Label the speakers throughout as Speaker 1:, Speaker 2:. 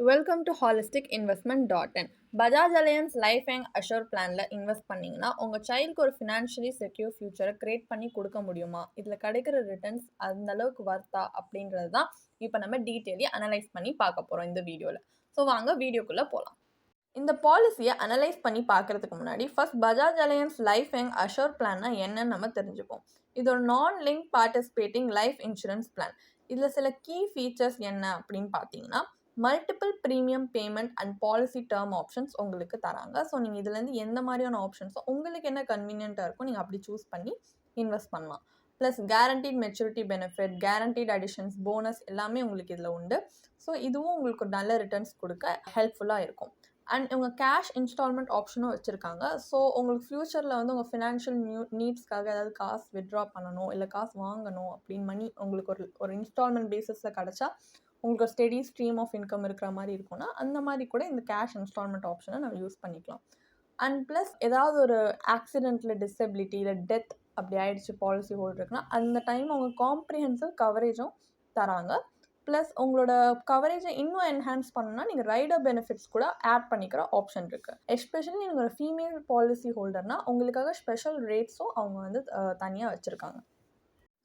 Speaker 1: Welcome to holistic investment. Bajaj Allianz life and assure பிளான்ல invest பண்ணீங்கன்னா உங்க சைல்டுக்கு ஒரு ஃபினான்ஷியலி செக்யூர் ஃபியூச்சரை கிரியேட் பண்ணி கொடுக்க முடியுமா, இதுல கிடைக்கிற ரிட்டர்ன்ஸ் அந்த அளவுக்கு வர்த்தா அப்படின்றது தான் இப்போ நம்ம டீட்டெயிலி அனலைஸ் பண்ணி பார்க்க போறோம் இந்த வீடியோல. ஸோ வாங்க வீடியோக்குள்ள போகலாம். இந்த பாலிசியை அனலைஸ் பண்ணி பார்க்கறதுக்கு முன்னாடி first Bajaj Allianz life and assure பிளான்னா என்னன்னு நம்ம தெரிஞ்சுப்போம். இது ஒரு non link participating life insurance plan. இதில் சில கீ ஃபீச்சர்ஸ் என்ன அப்படின்னு பார்த்தீங்கன்னா, multiple premium payment and policy term options உங்களுக்கு தராங்க. ஸோ நீங்கள் இதுலேருந்து எந்த மாதிரியான ஆப்ஷன்ஸோ உங்களுக்கு என்ன கன்வீனியண்ட்டாக இருக்கும் நீங்கள் அப்படி சூஸ் பண்ணி இன்வெஸ்ட் பண்ணலாம். Plus guaranteed maturity benefit, guaranteed additions, bonus எல்லாமே உங்களுக்கு இதில் உண்டு. ஸோ இதுவும் உங்களுக்கு ஒரு நல்ல ரிட்டர்ன்ஸ் கொடுக்க ஹெல்ப்ஃபுல்லாக இருக்கும். அண்ட் இவங்க கேஷ் இன்ஸ்டால்மெண்ட் ஆப்ஷனும் வச்சுருக்காங்க. ஸோ உங்களுக்கு ஃப்யூச்சரில் வந்து உங்கள் ஃபினான்ஷியல் நீட்ஸ்க்காக ஏதாவது காசு வித்ட்ரா பண்ணணும், இல்லை காசு வாங்கணும் அப்படின்னு மணி உங்களுக்கு ஒரு இன்ஸ்டால்மெண்ட் பேசிஸில் கிடச்சா உங்களுக்கு ஒரு ஸ்டெடி ஸ்ட்ரீம் ஆஃப் இன்கம் இருக்கிற மாதிரி இருக்கும்னா அந்த மாதிரி கூட இந்த கேஷ் இன்ஸ்டால்மெண்ட் ஆப்ஷனை நம்ம யூஸ் பண்ணிக்கலாம். அண்ட் ப்ளஸ் ஏதாவது ஒரு ஆக்சிடென்ட்டில் டிசபிலிட்டி இல்லை டெத் அப்படி ஆயிடுச்சு பாலிசி ஹோல்டருக்குன்னா அந்த டைம் அவங்க காம்ப்ரிஹென்சிவ் கவரேஜும் தராங்க. ப்ளஸ் உங்களோட கவரேஜை இன்னும் என்ஹான்ஸ் பண்ணணும்னா நீங்கள் ரைடர் பெனிஃபிட்ஸ் கூட ஆட் பண்ணிக்கிற ஆப்ஷன் இருக்குது. எஸ்பெஷலி நீங்கள் ஒரு ஃபீமேல் பாலிசி ஹோல்டர்னால் உங்களுக்காக ஸ்பெஷல் ரேட்ஸும் அவங்க வந்து தனியாக வச்சுருக்காங்க.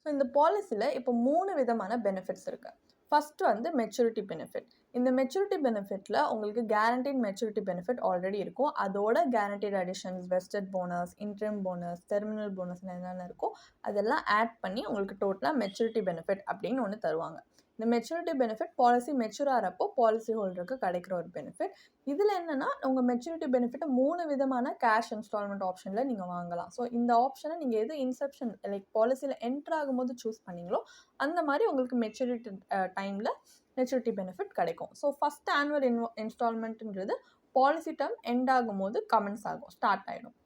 Speaker 1: ஸோ இந்த பாலிசியில் இப்போ 3 விதமான பெனிஃபிட்ஸ் இருக்குது. ஃபஸ்ட்டு வந்து மெச்சூரிட்டி பெனிஃபிட். இந்த மெச்சூரிட்டி பெனிஃபிட்டில் உங்களுக்கு கேரண்டீட் மெச்சூரிட்டி பெனிஃபிட் ஆல்ரெடி இருக்கும். அதோட guaranteed additions, vested bonus, interim bonus, terminal bonus என்னென்ன இருக்கோ அதெல்லாம் ஆட் பண்ணி உங்களுக்கு டோட்டலாக மெச்சூரிட்டி பெனிஃபிட் அப்படின்னு ஒன்று தருவாங்க. இந்த மெச்சூரிட்டி பெனிஃபிட் பாலிசி மெச்சூர் ஆகிறப்போ பாலிசி ஹோல்டருக்கு கிடைக்கிற ஒரு பெனிஃபிட். இதில் என்னென்னா உங்கள் மெச்சூரிட்டி பெனிஃபிட்டை 3 விதமான கேஷ் இன்ஸ்டால்மெண்ட் ஆப்ஷனில் நீங்கள் வாங்கலாம். ஸோ இந்த ஆப்ஷனை நீங்கள் எது இன்செப்ஷன் லைக் பாலிசியில் என்ட்ரு ஆகும்போது சூஸ் பண்ணீங்களோ அந்த மாதிரி உங்களுக்கு மெச்சூரிட்டி டைமில் மெச்சூரிட்டி பெனிஃபிட் கிடைக்கும். ஸோ ஃபஸ்ட் ஆனுவல் இன்ஸ்டால்மெண்ட்டுன்றது பாலிசி டேர்ம் எண்ட் ஆகும்போது கமெண்ட்ஸ் ஆகும், ஸ்டார்ட் ஆகிடும்.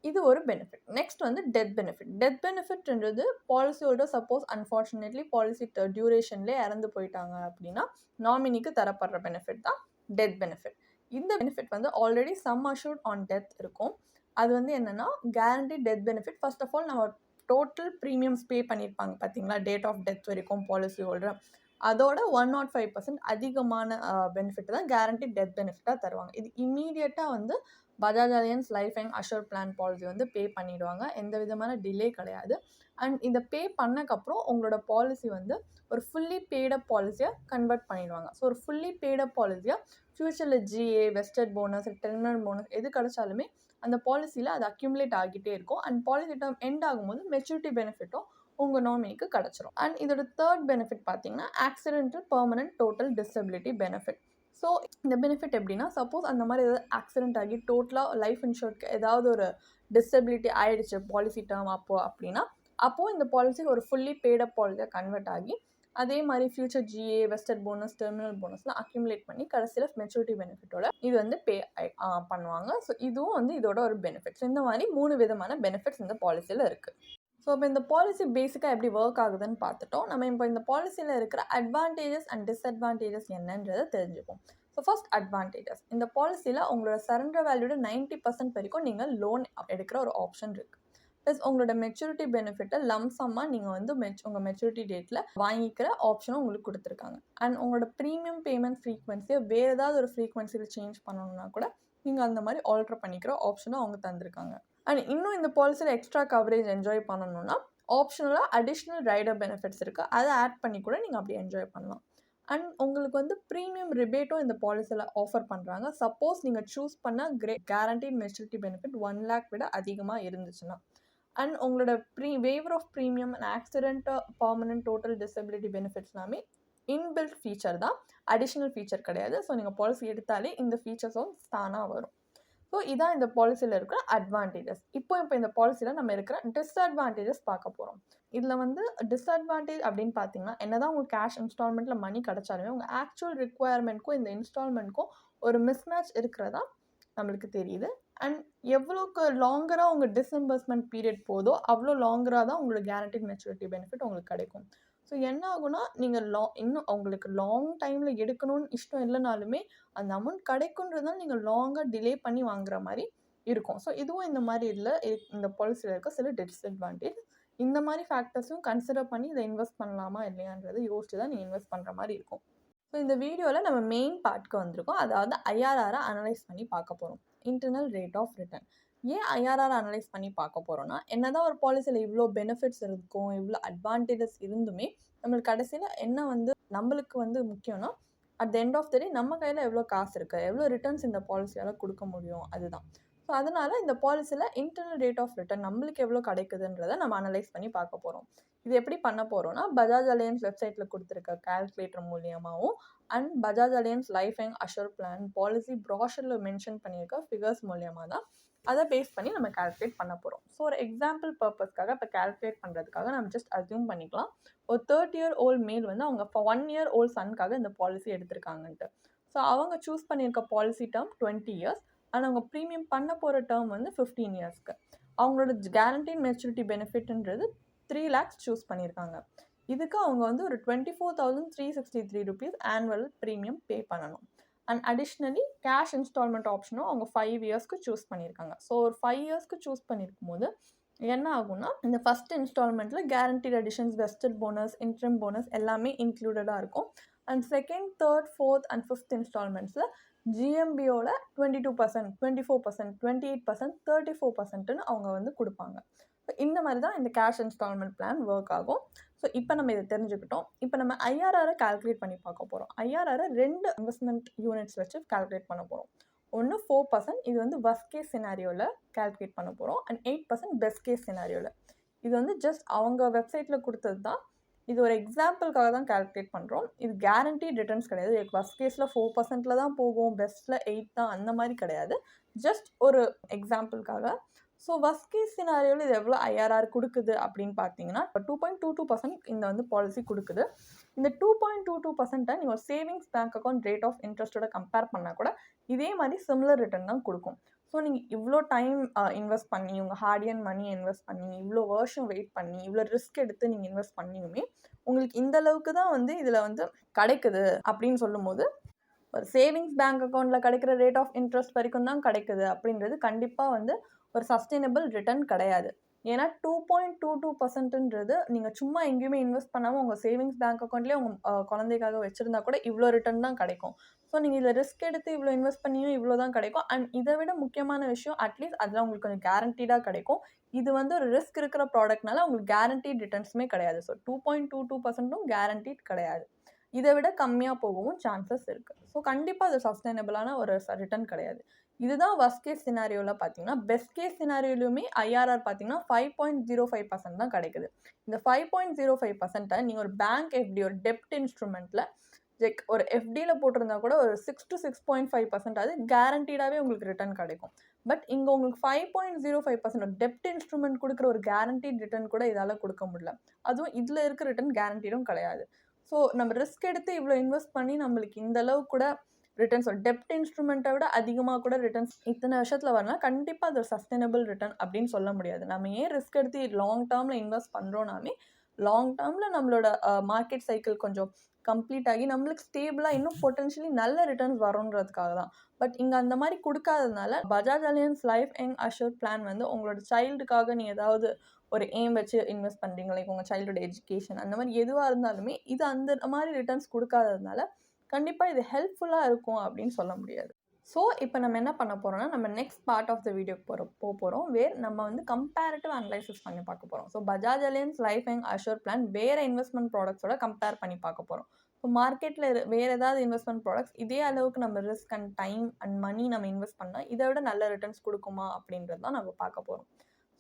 Speaker 1: இது ஒரு பெனிஃபிட். நெக்ஸ்ட் வந்து டெத் பெனிஃபிட். டெத் பெனிஃபிட்ன்றது policy holder suppose unfortunately policy டியூரேஷன்லேயே இறந்து போயிட்டாங்க அப்படின்னா நாமினிக்கு தரப்படுற பெனிஃபிட் தான் டெத் பெனிஃபிட். இந்த பெனிஃபிட் வந்து already sum assured on death இருக்கும். அது வந்து என்னென்னா guarantee death benefit. First of all நம்ம டோட்டல் ப்ரீமியம்ஸ் பே பண்ணியிருப்பாங்க பார்த்தீங்களா டேட் ஆஃப் டெத் வரைக்கும் பாலிசி ஹோல்டர், அதோட 105% அதிகமான பெனிஃபிட் தான் கேரண்டி டெத் பெனிஃபிட்டாக தருவாங்க. இது இம்மீடியட்டாக வந்து Bajaj Allianz life and ashore plan policy வந்து பே பண்ணிவிடுவாங்க. எந்த விதமான டிலே கிடையாது. அண்ட் இதை பே பண்ணக்கப்புறம் உங்களோட பாலிசி வந்து ஒரு ஃபுல்லி பெய்டப் பாலிசியாக கன்வெர்ட் பண்ணிடுவாங்க. ஸோ ஒரு ஃபுல்லி பெய்டப் பாலிசியாக ஃப்யூச்சரில் GA, vested bonus, terminal bonus எது கிடைச்சாலுமே அந்த பாலிசியில் அது அக்யூமுலேட் ஆகிட்டே இருக்கும். அண்ட் பாலிசி டேர்ம் எண்ட் ஆகும்போது மெச்சூரிட்டி பெனிஃபிட்டும் உங்கள் நாமினிக்கு கிடச்சிரும். அண்ட் இதோட தேர்ட் பெனிஃபிட் பார்த்தீங்கன்னா accidental permanent total disability benefit. So இந்த பெனிஃபிட் எப்படின்னா, சப்போஸ் அந்த மாதிரி ஏதாவது ஆக்சிடென்ட் ஆகி டோட்டலாக லைஃப் இன்சூர்க்கு ஏதாவது ஒரு டிசபிலிட்டி ஆகிடுச்சு பாலிசி டேர்ம் அப்படின்னா அப்போது இந்த பாலிசி ஒரு ஃபுல்லி பெய்டப் பாலிசியாக கன்வெர்ட் ஆகி அதே மாதிரி future GA, vested bonus, terminal போனஸ்லாம் அக்யூமுலேட் பண்ணி கடைசியில் மெச்சூரிட்டி பெனிஃபிட்டோட இது வந்து பே பண்ணுவாங்க. ஸோ இதுவும் வந்து இதோட ஒரு பெனிஃபிட்ஸ். இந்த மாதிரி 3 விதமான பெனிஃபிட்ஸ் இந்த பாலிசியில் இருக்குது. ஸோ இப்போ இந்த பாலிசி பேசிக்காக எப்படி ஒர்க் ஆகுதுன்னு பார்த்துட்டோம். நம்ம இப்போ இந்த பாலிசியில் இருக்கிற அட்வான்டேஜஸ் அண்ட் டிஸ்அட்வான்டேஜஸ் என்னன்றதை தெரிஞ்சுப்போம். So first advantages. இந்த பாலிசியில் உங்களோட சரண்டர் வேல்யூட 90% வரைக்கும் நீங்கள் லோன் எடுக்கிற ஒரு ஆப்ஷன் இருக்குது. ப்ளஸ் உங்களோட மெச்சூரிட்டி பெனிஃபிட்டை லம்சமாக நீங்கள் வந்து உங்கள் மெச்சூரிட்டி டேட்டில் வாங்கிக்கிற ஆப்ஷனும் உங்களுக்கு கொடுத்துருக்காங்க. அண்ட் உங்களோட ப்ரீமியம் பேமெண்ட் ஃப்ரீக்வன்சியை வேறு ஏதாவது ஒரு ஃப்ரீக்வன்சியில் சேஞ்ச் பண்ணணும்னா கூட நீங்கள் அந்த மாதிரி ஆல்டர் பண்ணிக்கிற ஆப்ஷனும் அவங்க தந்திருக்காங்க. அண்ட் இன்னும் இந்த பாலிசியில் எக்ஸ்ட்ரா கவரேஜ் என்ஜாய் பண்ணணும்னா ஆப்ஷனலாக அடிஷ்னல் ரைடர் பெனிஃபிட்ஸ் இருக்குது. அதை ஆட் பண்ணி கூட நீங்கள் அப்படி என்ஜாய் பண்ணலாம். அண்ட் உங்களுக்கு வந்து ப்ரீமியம் ரிபேட்டும் இந்த பாலிசியில் ஆஃபர் பண்ணுறாங்க. சப்போஸ் நீங்கள் சூஸ் பண்ண கேரண்டீட் மெச்சூரிட்டி பெனிஃபிட் 1 lakh விட அதிகமாக இருந்துச்சுன்னா. அண்ட் உங்களோட waiver of premium and accident permanent total disability benefits எல்லாமே இன்பில்ட் ஃபீச்சர் தான், அடிஷ்னல் ஃபீச்சர் கிடையாது. ஸோ நீங்கள் பாலிசி எடுத்தாலே இந்த ஃபீச்சர்ஸும் தானாக வரும். ஸோ இதான் இந்த பாலிசியில் இருக்கிற அட்வான்டேஜஸ். இப்போ இந்த பாலிசியில் நம்ம இருக்கிற டிஸ்அட்வான்டேஜஸ் பார்க்க போகிறோம். இதில் வந்து டிஸ்அட்வான்டேஜ் அப்படின்னு பார்த்தீங்கன்னா, என்னதான் உங்களுக்கு கேஷ் இன்ஸ்டால்மெண்ட்டில் மணி கிடைச்சாலுமே உங்கள் ஆக்சுவல் ரிக்குவயர்மெண்ட்க்கும் இந்த இன்ஸ்டால்மெண்ட்க்கும் ஒரு மிஸ்மேட்ச் இருக்கிறதா நம்மளுக்கு தெரியுது. அண்ட் எவ்வளோக்கு லாங்கராக உங்கள் டிஸ்இம்பர்ஸ்மெண்ட் பீரியட் போதோ அவ்வளோ லாங்கராக தான் உங்களோட கேரண்டீட் மெச்சூரிட்டி பெனிஃபிட் உங்களுக்கு கிடைக்கும். ஸோ என்ன ஆகுனா நீங்கள் இன்னும் உங்களுக்கு லாங் டைமில் எடுக்கணும்னு இஷ்டம் இல்லைனாலுமே அந்த அமௌண்ட் கிடைக்குன்றதுனால நீங்கள் லாங்காக டிலே பண்ணி வாங்குற மாதிரி இருக்கும். ஸோ இதுவும் இந்த மாதிரி இல்லை, இந்த பாலிசியில் இருக்க சில டிஸ்அட்வான்டேஜ். இந்த மாதிரி ஃபேக்டர்ஸும் கன்சிடர் பண்ணி இதை இன்வெஸ்ட் பண்ணலாமா இல்லையான்றதை யோசிச்சு தான் நீங்கள் இன்வெஸ்ட் பண்ணுற மாதிரி இருக்கும். ஸோ இந்த வீடியோவில் நம்ம மெயின் பார்ட்க்கு வந்திருக்கோம். அதாவது ஐஆர்ஆரை அனலைஸ் பண்ணி பார்க்க போகிறோம். Internal rate of return. ஏன் ஐஆர்ஆர் அனலைஸ் பண்ணி பார்க்க போகிறோம்னா, என்னதான் ஒரு பாலிசியில் இவ்வளோ பெனிஃபிட்ஸ் இருக்கும், இவ்வளோ அட்வான்டேஜஸ் இருந்துமே நம்மளுக்கு கடைசியில் என்ன நம்மளுக்கு முக்கியம்னா, at the end of the day நம்ம கையில் எவ்வளோ காசு இருக்குது, எவ்வளோ ரிட்டர்ன்ஸ் இந்த பாலிசியால் கொடுக்க முடியும், அதுதான். ஸோ அதனால் இந்த பாலிசியில் இன்டர்னல் ரேட் ஆஃப் ரிட்டர்ன் நம்மளுக்கு எவ்வளோ கிடைக்குதுன்றதை நம்ம அனலைஸ் பண்ணி பார்க்க போகிறோம். இது எப்படி பண்ண போகிறோம்னா, பஜாஜ் அலையன்ஸ் வெப்சைட்டில் கொடுத்துருக்க கால்குலேட்டர் மூலியமாகவும் and Bajaj Allianz life and assure plan policy ப்ராஷரில் மென்ஷன் பண்ணியிருக்க ஃபிகர்ஸ் மூலியமாக தான் அதை பேஸ் பண்ணி நம்ம கால்குலேட் பண்ண போகிறோம். ஸோ ஒரு எக்ஸாம்பிள் பர்பஸ்க்காக இப்போ கால்குலேட் பண்ணுறதுக்காக நம்ம ஜஸ்ட் அஸ்யூம் பண்ணிக்கலாம், ஒரு 30 year old மேல் அவங்க 1 year old சனுக்காக இந்த பாலிசி எடுத்திருக்காங்கன்ட்டு. ஸோ அவங்க சூஸ் பண்ணியிருக்க பாலிசி டேர்ம் 20 years அண்ட் அவங்க ப்ரீமியம் பண்ண போகிற டேர்ம் 15 yearsக்கு. அவங்களோட கேரண்டீட் மெச்சூரிட்டி பெனிஃபிட்ன்றது 3 lakhs சூஸ் பண்ணியிருக்காங்க. இதுக்கு அவங்க ஒரு 24,363 rupees ஆனுவல் ப்ரீமியம் பே பண்ணணும். அண்ட் அடிஷ்னலி கேஷ் இன்ஸ்டால்மெண்ட் ஆப்ஷனும் அவங்க 5 yearsக்கு சூஸ் பண்ணியிருக்காங்க. ஸோ ஒரு 5 yearsக்கு சூஸ் பண்ணியிருக்கும் போது என்ன ஆகும்னா, இந்த ஃபஸ்ட் இன்ஸ்டால்மெண்ட்டில் guaranteed additions, vested bonus, interim bonus எல்லாமே இன்க்ளூடடாக இருக்கும். And second, third, fourth and fifth இன்ஸ்டால்மெண்ட்ஸில் ஜிஎம்பியோட 22%, 24%, 28%, 34%ன்னு அவங்க கொடுப்பாங்க. ஸோ இந்த மாதிரி தான் இந்த கேஷ் இன்ஸ்டால்மெண்ட் பிளான் ஒர்க் ஆகும். ஸோ இப்போ நம்ம இதை தெரிஞ்சுக்கிட்டோம். இப்போ நம்ம ஐஆர்ஆரை கால்குலேட் பண்ணி பார்க்க போகிறோம். ஐஆர்ஆரை 2 இன்வெஸ்ட்மெண்ட் யூனிட்ஸ் வச்சு கால்குலேட் பண்ண போகிறோம். ஒன்று 4%, இது வர்ஸ்ட் கேஸ் சினாரியோவில் கால்குலேட் பண்ண போகிறோம். அண்ட் 8% பெஸ்ட் கேஸ் சினாரியோவில். இது ஜஸ்ட் அவங்க வெப்சைட்டில் கொடுத்தது தான். இது ஒரு எக்ஸாம்பிளுக்காக தான் கால்குலேட் பண்ணுறோம். இது கேரண்டீட் ரிட்டர்ன்ஸ் கிடையாது. வர்ஸ்ட் கேஸில் 4%ல் தான் போகும், பெஸ்ட்டில் 8 தான், அந்த மாதிரி கிடையாது. ஜஸ்ட் ஒரு எக்ஸாம்பிளுக்காக. ஸோ வர்ஸ்ட் கேஸ் சினாரியோவில் இது எவ்வளோ ஐஆர்ஆர் கொடுக்குது அப்படின்னு பார்த்தீங்கன்னா, 2.22% இந்த பாலிசி கொடுக்குது. இந்த 2.22% நீங்கள் ஒரு savings bank account rate of இன்ட்ரெஸ்ட்டோட கம்பேர் பண்ணால் கூட இதே மாதிரி சிமிலர் ரிட்டர்ன் தான் கொடுக்கும். ஸோ நீங்கள் இவ்வளோ டைம் இன்வெஸ்ட் பண்ணி, உங்கள் ஹார்ட் அண்ட் மணியை இன்வெஸ்ட் பண்ணி, இவ்வளோ வருஷம் வெயிட் பண்ணி, இவ்வளோ ரிஸ்க் எடுத்து நீங்கள் இன்வெஸ்ட் பண்ணியுமே உங்களுக்கு இந்த அளவுக்கு தான் இதில் கிடைக்குது அப்படின்னு சொல்லும்போது, ஒரு சேவிங்ஸ் பேங்க் அக்கௌண்ட்டில் கிடைக்கிற ரேட் ஆஃப் இன்ட்ரெஸ்ட் வரைக்கும் தான் கிடைக்குது அப்படின்றது கண்டிப்பாக ஒரு சஸ்டைனபிள் ரிட்டர்ன் கிடையாது. ஏன்னா 2.22%ன்றது நீங்கள் சும்மா எங்கேயுமே இன்வெஸ்ட் பண்ணாமல் உங்கள் சேவிங்ஸ் பேங்க் அக்கௌண்ட்லேயே உங்கள் குழந்தைக்காக வச்சுருந்தா கூட இவ்வளோ ரிட்டர்ன் தான் கிடைக்கும். ஸோ நீங்கள் இதில் ரிஸ்க் எடுத்து இவ்வளோ இன்வெஸ்ட் பண்ணியும் இவ்வளோ தான் கிடைக்கும். அண்ட் இதை விட முக்கியமான விஷயம், அட்லீஸ்ட் அதில் உங்களுக்கு கொஞ்சம் கேரண்டீடாக கிடைக்கும். இது ஒரு ரிஸ்க் இருக்கிற ப்ராடக்ட்னால உங்களுக்கு கேரண்டீட் ரிட்டர்ன்ஸுமே கிடையாது. ஸோ 2.22%ம் கேரண்டீட் கிடையாது. இதை விட கம்மியாக போகவும் சான்சஸ் இருக்குது. ஸோ கண்டிப்பாக அது சஸ்டைனபிளான ஒரு ரிட்டர்ன் கிடையாது. இதுதான் வர்ஸ்ட் கேஸ் சினாரியோவில் பார்த்தீங்கன்னா. பெஸ்ட் கேஸ் சினாரியோலையுமே ஐஆர்ஆர் பார்த்தீங்கன்னா 5.05% தான் கிடைக்குது. இந்த 5.05%ஐ நீங்கள் ஒரு பேங்க் எஃப்டி, ஒரு டெப்ட் இன்ஸ்ட்ருமெண்ட்டில் ஒரு எஃப்டியில் போட்டிருந்தா கூட ஒரு 6 to 6.5% அது கேரண்டீடாகவே உங்களுக்கு ரிட்டர்ன் கிடைக்கும். பட் இங்கே உங்களுக்கு 5.05% ஒரு டெப்ட் இன்ஸ்ட்ருமெண்ட் கொடுக்குற ஒரு கேரண்டீட் ரிட்டர்ன் கூட இதால் கொடுக்க முடியல. அதுவும் இதில் இருக்க ரிட்டர்ன் கேரண்டீடும் கிடையாது. ஸோ நம்ம ரிஸ்க் எடுத்து இவ்வளோ இன்வெஸ்ட் பண்ணி நம்மளுக்கு இந்த அளவு கூட ரிட்டர்ன்ஸ், ஒரு டெப்ட் இன்ஸ்ட்ருமெண்ட்டை விட அதிகமாக கூட ரிட்டர்ன்ஸ் இத்தனை வருஷத்தில் வரலாம், கண்டிப்பாக அது ஒரு சஸ்டைனபிள் ரிட்டர்ன் அப்படின்னு சொல்ல முடியாது. நம்ம ஏன் ரிஸ்க் எடுத்து லாங் டேர்மில் இன்வெஸ்ட் பண்ணுறோன்னாமே, லாங் டேர்மில் நம்மளோட மார்க்கெட் சைக்கிள் கொஞ்சம் கம்ப்ளீட் ஆகி நம்மளுக்கு ஸ்டேபிளாக இன்னும் பொட்டன்ஷியலி நல்ல ரிட்டர்ன்ஸ் வரும்ன்றதுக்காக தான். பட் இங்கே அந்த மாதிரி கொடுக்காததுனால Bajaj Allianz life and assure plan உங்களோட சைல்டுக்காக நீங்கள் ஏதாவது ஒரு எய்ம் வச்சு இன்வெஸ்ட் பண்ணுறீங்க, லைக் உங்கள் சைல்டோட எஜுகேஷன், அந்த மாதிரி எதுவாக இருந்தாலுமே இது அந்த மாதிரி ரிட்டர்ன்ஸ் கொடுக்காததுனால கண்டிப்பாக இது ஹெல்ப்ஃபுல்லாக இருக்கும் அப்படின்னு சொல்ல முடியாது. ஸோ இப்போ நம்ம என்ன பண்ண போகிறோம்னா, நம்ம next part of the video போகிறோம். வேர் நம்ம கம்பேரிட்டிவ் அனலைசிஸ் பண்ணி பார்க்க போகிறோம். So Bajaj Allianz life and assure plan வேறு இன்வெஸ்ட்மெண்ட் ப்ராடக்ட்ஸோட கம்பேர் பண்ணி பார்க்க போகிறோம். ஸோ மார்க்கெட்டில் வேறு ஏதாவது இன்வெஸ்ட்மெண்ட் ப்ராடக்ட்ஸ் இதே அளவுக்கு நம்ம risk and time and money நம்ம இன்வெஸ்ட் பண்ணால் இதை விட நல்ல ரிட்டர்ன்ஸ் கொடுக்குமா அப்படின்றது தான் நம்ம பார்க்க போகிறோம்.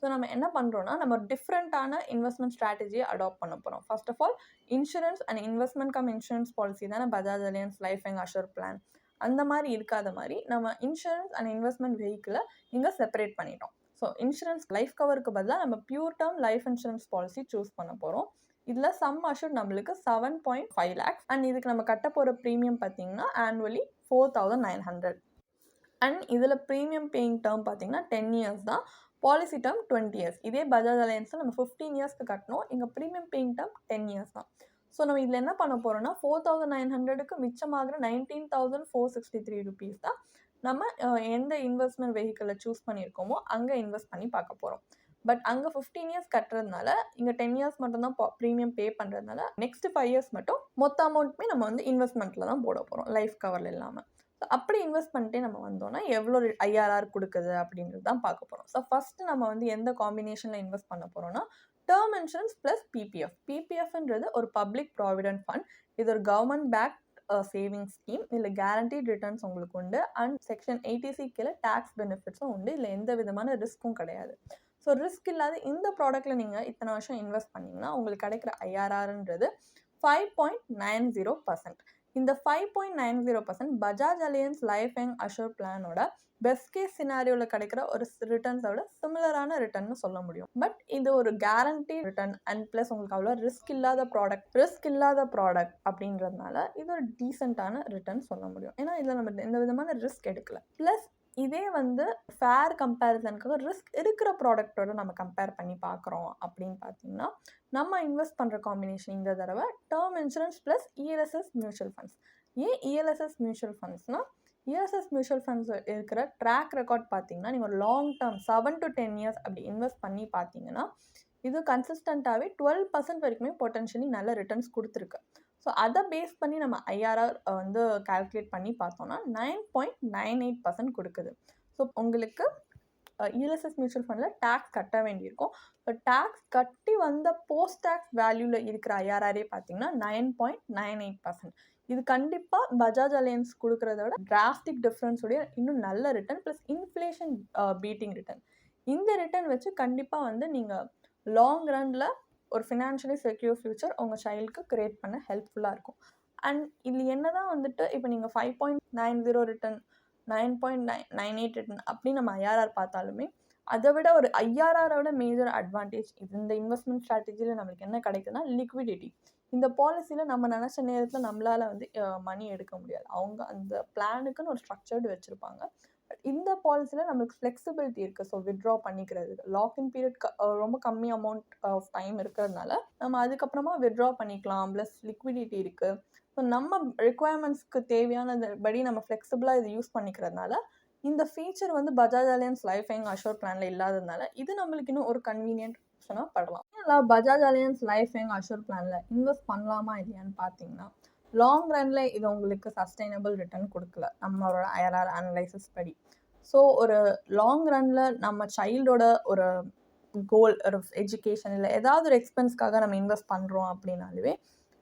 Speaker 1: ஸோ நம்ம என்ன பண்ணுறோன்னா, நம்ம டிஃப்ரெண்ட்டான இன்வெஸ்ட்மெண்ட் ஸ்ட்ராட்டஜியை அடாப்ட் பண்ண போகிறோம். First of all insurance and investment insurance policy தானே Bajaj Allianz life and assure plan. அந்த மாதிரி இருக்காத மாதிரி நம்ம இன்சூரன்ஸ் அண்ட் இன்வெஸ்ட்மெண்ட் வெஹிக்கிளை இங்கே செப்பரேட் பண்ணிட்டோம். ஸோ இன்சூரன்ஸ் லைஃப் கவருக்கு பதிலாக நம்ம pure term life insurance policy choose பண்ண போகிறோம். இதில் சம் அஷூர் நம்மளுக்கு 7.5 lakhs அண்ட் இதுக்கு நம்ம கட்ட போகிற ப்ரீமியம் பார்த்தீங்கன்னா ஆனுவலி 4,900. அண்ட் இதில் ப்ரீமியம் பேயிங் டேர்ம் பார்த்தீங்கன்னா 10 years தான். Policy term 20 years. இதே பஜாஜ் அலையன்ஸில் நம்ம 15 yearsக்கு கட்டணும். இங்கே ப்ரீமியம் பேயிங் டேர்ம் 10 years தான். ஸோ நம்ம இதில் என்ன பண்ண போகிறோம்னா, 4,900க்கு மிச்சமாகிற 19,463 rupees தான் நம்ம எந்த இன்வெஸ்ட்மெண்ட் வெஹிக்கிளை சூஸ் பண்ணியிருக்கோமோ அங்கே இன்வெஸ்ட் பண்ணி பார்க்க போகிறோம். பட் அங்கே 15 இயர்ஸ் கட்டுறதுனால இங்கே 10 இயர்ஸ் மட்டும் தான் ப்ரீமியம் பே பண்ணுறதுனால நெக்ஸ்ட் 5 இயர்ஸ் மட்டும் மொத்த அமௌண்ட்டுமே நம்ம வந்து இன்வெஸ்ட்மெண்ட்டில் தான் போட போகிறோம், லைஃப் கவரில் இல்லாமல். ஸோ அப்படி இன்வெஸ்ட் பண்ணிட்டே நம்ம வந்தோம்னா எவ்வளோ ஐஆர்ஆர் கொடுக்குது அப்படின்றது தான் பார்க்க போகிறோம். ஸோ ஃபஸ்ட்டு நம்ம வந்து எந்த காம்பினேஷனில் இன்வெஸ்ட் பண்ண போகிறோம்னா டேர்ம் இன்சூரன்ஸ் ப்ளஸ் பிபிஎஃப். பிபிஎஃப்ன்றது ஒரு பப்ளிக் ப்ராவிடென்ட் ஃபண்ட். இது ஒரு கவர்மெண்ட் பேக் சேவிங் ஸ்கீம். இதில் கேரண்டீட் ரிட்டர்ன்ஸ் உங்களுக்கு உண்டு அண்ட் செக்ஷன் 80C கீழே டேக்ஸ் பெனிஃபிட்ஸும் உண்டு. இதில் எந்த விதமான ரிஸ்க்கும் கிடையாது. ஸோ ரிஸ்க் இல்லாத இந்த ப்ராடக்ட்டில் நீங்கள் இத்தனை வருஷம் இன்வெஸ்ட் பண்ணிங்கன்னா உங்களுக்கு கிடைக்கிற ஐஆர்ஆர்ன்றது 5.90%. இந்த 5.90% Bajaj Allianz life young assure பிளானோட பெஸ்ட் கேஸ் சினாரியோவில் கிடைக்கிற ஒரு ரிட்டர்ன்ஸோட சிமிலரான ரிட்டர்ன்னு சொல்ல முடியும். பட் இது ஒரு கேரண்டி ரிட்டர்ன் அண்ட் ப்ளஸ் உங்களுக்கு அவ்வளோ ரிஸ்க் இல்லாத ப்ராடக்ட் அப்படின்றதுனால இது ஒரு டீசெண்டான ரிட்டர்ன் சொல்ல முடியும். ஏன்னா இதில் நம்ம எந்த விதமான ரிஸ்க் எடுக்கல. ப்ளஸ் இதே வந்து ஃபேர் கம்பேரிசனுக்காக ரிஸ்க் இருக்கிற ப்ராடக்டோட நம்ம கம்பேர் பண்ணி பார்க்குறோம் அப்படின்னு பார்த்தீங்கன்னா நம்ம இன்வெஸ்ட் பண்ணுற காம்பினேஷன் இந்த தடவை term insurance plus ELSS mutual funds. ஏன் இஎல்எஸ்எஸ் மியூச்சுவல் ஃபண்ட்ஸ்னால் இஎல்எஸ்எஸ் மியூச்சுவல் ஃபண்ட்ஸ் இருக்கிற ட்ராக் ரெக்கார்ட் பார்த்தீங்கன்னா நீங்கள் ஒரு லாங் டேர்ம் 7 to 10 இயர்ஸ் அப்படி இன்வெஸ்ட் பண்ணி பார்த்தீங்கன்னா இது கன்சிஸ்டண்ட்டாகவே 12% வரைக்குமே பொட்டன்ஷியலி நல்ல ரிட்டர்ன்ஸ் கொடுத்துருக்கு. ஸோ அதை பேஸ் பண்ணி நம்ம ஐஆர்ஆர் வந்து கால்குலேட் பண்ணி பார்த்தோம்னா 9.98% கொடுக்குது. ஸோ உங்களுக்கு இஎல்எஸ்எஸ் மியூச்சுவல் ஃபண்டில் டேக்ஸ் கட்ட வேண்டியிருக்கும். ஸோ டேக்ஸ் கட்டி வந்த போஸ்ட் டேக்ஸ் வேல்யூவில் இருக்கிற ஐஆர்ஆரே பார்த்தீங்கன்னா 9.98%. இது கண்டிப்பாக பஜாஜ் அலையன்ஸ் கொடுக்குறத விட டிராஸ்டிக் டிஃப்ரென்ஸுடைய இன்னும் நல்ல return plus inflation beating return. இந்த ரிட்டர்ன் வச்சு கண்டிப்பாக வந்து நீங்கள் லாங் ரனில் ஒரு ஃபினான்ஷியலி செக்யூர் ஃபியூச்சர் உங்கள் சைல்டுக்கு க்ரியேட் பண்ண ஹெல்ப்ஃபுல்லாக இருக்கும். அண்ட் இது என்ன தான் வந்துட்டு இப்போ நீங்கள் 5.90 ரிட்டர்ன் 9.98 ரிட்டர்ன் அப்படி நம்ம ஐஆர்ஆர் பார்த்தாலுமே அதை விட ஒரு ஐஆர்ஆரோட மேஜர் அட்வான்டேஜ் இது இந்த இன்வெஸ்ட்மெண்ட் ஸ்ட்ராட்டஜியில் நம்மளுக்கு என்ன கிடைக்குதுன்னா லிக்விடிட்டி. இந்த பாலிசியில் நம்ம நினச்ச நேரத்தில் நம்மளால் வந்து மணி எடுக்க முடியாது. அவங்க அந்த பிளானுக்குன்னு ஒரு ஸ்ட்ரக்சர்டு வச்சுருப்பாங்க. பட் இந்த பாலிசியில் நம்மளுக்கு ஃப்ளெக்சிபிலிட்டி இருக்குது. ஸோ வித்ட்ரா பண்ணிக்கிறது லாக்இன் பீரியட் ரொம்ப கம்மி அமௌண்ட் ஆஃப் டைம் இருக்கிறதுனால நம்ம அதுக்கப்புறமா வித்ட்ரா பண்ணிக்கலாம். ப்ளஸ் லிக்விடிட்டி இருக்குது. ஸோ நம்ம ரெக்குவயர்மெண்ட்ஸ்க்கு தேவையானபடி நம்ம ஃப்ளெக்சிபிளாக இது யூஸ் பண்ணிக்கிறதுனால இந்த ஃபீச்சர் வந்து Bajaj Allianz life young Azure பிளானில் இல்லாததுனால இது நம்மளுக்கு இன்னும் ஒரு கன்வீனியன்ட் ஆப்ஷனாக படலாம். Bajaj Allianz life young Azure பிளானில் இன்வெஸ்ட் பண்ணலாமா இல்லையான்னு பார்த்தீங்கன்னா லாங் ரனில் இது உங்களுக்கு சஸ்டைனபிள் ரிட்டர்ன் கொடுக்கல நம்மளோட ஐஆர்ஆர் அனலைசிஸ் படி. ஸோ ஒரு லாங் ரனில் நம்ம சைல்டோட ஒரு கோல் ஒரு எஜுகேஷன் இல்லை ஏதாவது ஒரு எக்ஸ்பென்ஸ்க்காக நம்ம இன்வெஸ்ட் பண்ணுறோம் அப்படின்னாலுமே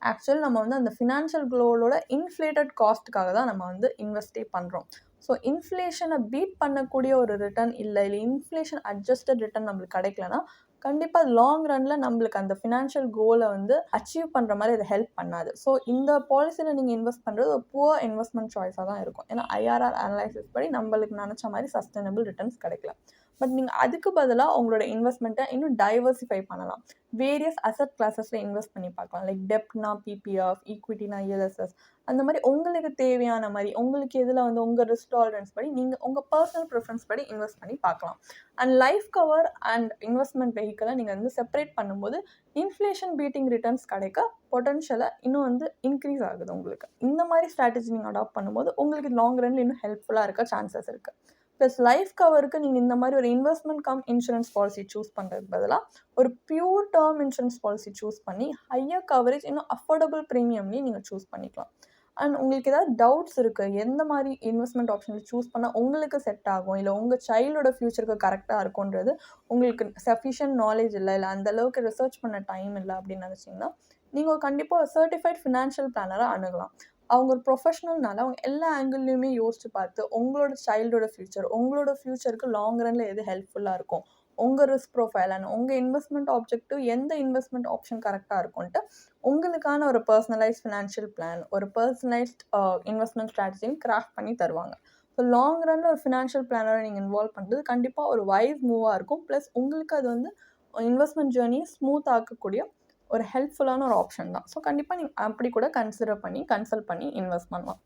Speaker 1: ஆக்சுவலி நம்ம வந்து அந்த ஃபினான்ஷியல் கோலோட இன்ஃப்ளேட்டட் காஸ்ட்டுக்காக தான் நம்ம வந்து இன்வெஸ்டே பண்ணுறோம். ஸோ இன்ஃப்ளேஷனை பீட் பண்ணக்கூடிய ஒரு ரிட்டர்ன் இல்லை இன்ஃப்ளேஷன் அட்ஜஸ்டட் ரிட்டர்ன் நம்மளுக்கு கிடைக்கலன்னா கண்டிப்பாக லாங் ரனில் நம்மளுக்கு அந்த ஃபினான்ஷியல் கோலை வந்து அச்சீவ் பண்ணுற மாதிரி அதை ஹெல்ப் பண்ணாது. ஸோ இந்த பாலிசியில் நீங்கள் இன்வெஸ்ட் பண்ணுறது ஒரு புவர் இன்வெஸ்ட்மெண்ட் சாய்ஸாக தான் இருக்கும். ஏன்னா ஐஆர்ஆர் அனலைசிஸ் படி நம்மளுக்கு நினச்ச மாதிரி சஸ்டைனபிள் ரிட்டர்ன்ஸ் கிடைக்கல. பட் நீங்கள் அதுக்கு பதிலாக உங்களோட இன்வெஸ்ட்மெண்ட்டை இன்னும் டைவர்சிஃபை பண்ணலாம். வேரியஸ் அசட் கிளாஸஸில் இன்வெஸ்ட் பண்ணி பார்க்கலாம். லைக் டெப்ட்னா பிபிஎஃப், ஈக்விட்டினா இஎல்எஸ்எஸ், அந்த மாதிரி உங்களுக்கு தேவையான மாதிரி உங்களுக்கு எதில் வந்து உங்கள் ரிஸ்க் டாலரன்ஸ் படி நீங்கள் உங்கள் பர்சனல் ப்ரிஃபரன்ஸ் படி இன்வெஸ்ட் பண்ணி பார்க்கலாம். And life cover and investment வெஹிக்கிளை நீங்கள் வந்து செப்பரேட் பண்ணும்போது இன்ஃப்ளேஷன் பீட்டிங் ரிட்டர்ன்ஸ் கிடைக்க பொட்டன்ஷியலை இன்னும் வந்து இன்க்ரீஸ் ஆகுது உங்களுக்கு. இந்த மாதிரி ஸ்ட்ராட்டஜி நீங்கள் அடாப்ட் பண்ணும்போது உங்களுக்கு லாங் ரன்ல இன்னும் ஹெல்ப்ஃபுல்லாக இருக்க சான்சஸ் இருக்குது. ப்ளஸ் லைஃப் கவருக்கு நீங்கள் இந்த மாதிரி ஒரு investment cum insurance policy choose பண்ணுறதுக்கு பதிலாக ஒரு pure term insurance policy choose பண்ணி ஹையர் கவரேஜ் இன்னும் அஃபோர்டபுள் ப்ரீமியம்லேயும் நீங்கள் சூஸ் பண்ணிக்கலாம். அண்ட் உங்களுக்கு ஏதாவது டவுட்ஸ் இருக்குது எந்த மாதிரி இன்வெஸ்ட்மெண்ட் ஆப்ஷனில் சூஸ் பண்ணால் உங்களுக்கு செட் ஆகும் இல்லை உங்கள் சைல்டோட ஃப்யூச்சருக்கு கரெக்டாக இருக்கும்ன்றது உங்களுக்கு சஃபிஷியன்ட் நாலேஜ் இல்லை அந்தளவுக்கு ரிசர்ச் பண்ண டைம் இல்லை அப்படின்னு நினச்சிங்கன்னா நீங்கள் கண்டிப்பாக சர்டிஃபைட் ஃபினான்ஷியல் பிளானராக அணுகலாம். அவங்க ஒரு ப்ரொஃபஷனல்னால அவங்க எல்லா ஆங்கிள்லையுமே யோசிச்சு பார்த்து உங்களோட சைல்டோட ஃப்யூச்சருக்கு லாங் ரனில் எது ஹெல்ப்ஃபுல்லாக இருக்கும், உங்கள் ரிஸ்க் ப்ரொஃபைல் அண்ட் உங்கள் இன்வெஸ்ட்மெண்ட் ஆப்ஜெக்டிவ் எந்த இன்வெஸ்ட்மெண்ட் ஆப்ஷன் கரெக்டாக இருக்கும்ன்ட்டு உங்களுக்கான ஒரு பர்சனலைஸ்ட் ஃபினான்ஷியல் பிளான் ஒரு பர்சனலைஸ்ட் இன்வெஸ்ட்மெண்ட் ஸ்ட்ராட்டஜியும் கிராஃப்ட் பண்ணி தருவாங்க. ஸோ லாங் ரனில் ஒரு ஃபினான்ஷியல் பிளானரை நீங்கள் இன்வால்வ் பண்ணுறது கண்டிப்பாக ஒரு வைஸ் மூவாக இருக்கும். ப்ளஸ் உங்களுக்கு அது வந்து இன்வெஸ்ட்மெண்ட் ஜேர்னியை ஸ்மூத் ஆக்கக்கூடிய ஒரு ஹெல்ப்ஃபுல்லான ஒரு ஆப்ஷன் தான். ஸோ கண்டிப்பாக நீங்கள் அப்படி கூட கன்சல்ட் பண்ணி இன்வெஸ்ட் பண்ணலாம்.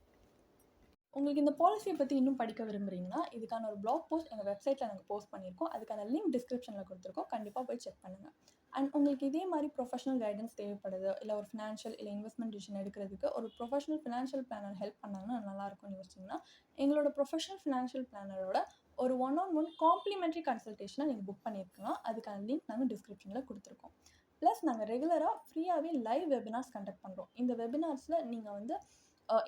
Speaker 1: உங்களுக்கு இந்த பாலிசியை பற்றி இன்னும் படிக்க விரும்புகிறீங்கன்னா இதுக்கான ஒரு பிளாக் போஸ்ட் எங்கள் வெப்சைட்டில் நாங்கள் போஸ்ட் பண்ணியிருக்கோம். அதுக்கான லிங்க் டிஸ்கிரிப்ஷனில் கொடுத்துருக்கோம். கண்டிப்பாக போய் செக் பண்ணுங்கள். அண்ட் உங்களுக்கு இதே மாதிரி ப்ரொஃபஷனல் கைடன்ஸ் தேவைப்படுது இல்லை ஒரு ஃபினான்ஷியல் இல்லை இன்வெஸ்ட்மெண்ட் டிசிஷன் எடுக்கிறதுக்கு ஒரு ப்ரொஃபஷனல் ஃபினான்ஷியல் பிளானர் ஹெல்ப் பண்ணாங்கன்னா நல்லாயிருக்கும்னு யோசிச்சிங்கன்னா எங்களோட ப்ரொஃபஷனல் ஃபினான்ஷியல் பிளானரோட ஒரு ஒன் ஆன் ஒன் காம்ப்ளிமெண்ட்ரி கன்சல்டேஷனை நீங்கள் புக் பண்ணியிருக்கலாம். அதுக்கான லிங்க் நாங்கள் டிஸ்கிரிப்ஷனில் கொடுத்துருக்கோம். ப்ளஸ் நாங்கள் ரெகுலராக ஃப்ரீயாகவே லைவ் வெபினார்ஸ் கண்டக்ட் பண்ணுறோம். இந்த வெபினார்ஸில் நீங்கள் வந்து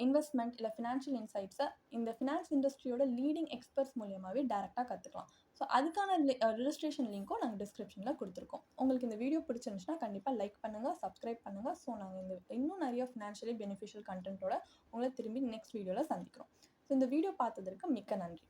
Speaker 1: இன்வெஸ்ட்மெண்ட் இல்லை ஃபினான்ஷியல் இன்சைட்ஸை இந்த ஃபினான்ஸ் இண்டஸ்ட்ரியோட லீடிங் எக்ஸ்பர்ட்ஸ் மூலியமாகவே டேரெக்டாக கற்றுக்கலாம். ஸோ அதுக்கான ரிஜிஸ்ட்ரேஷன் லிங்க்கும் நாங்கள் டிஸ்கிரிப்ஷனில் கொடுத்துருக்கோம். உங்களுக்கு இந்த வீடியோ பிடிச்சிருந்துச்சுன்னா கண்டிப்பாக லைக் பண்ணுங்கள், சப்ஸ்கிரைப் பண்ணுங்கள். ஸோ நாங்கள் இன்னும் நிறைய ஃபினான்ஷியலி பெனிஃபிஷியல் கண்டென்ட்டோட உங்களை திரும்பி நெக்ஸ்ட் வீடியோவில் சந்திக்கிறோம். ஸோ இந்த வீடியோ பார்த்ததற்கு மிக்க நன்றி.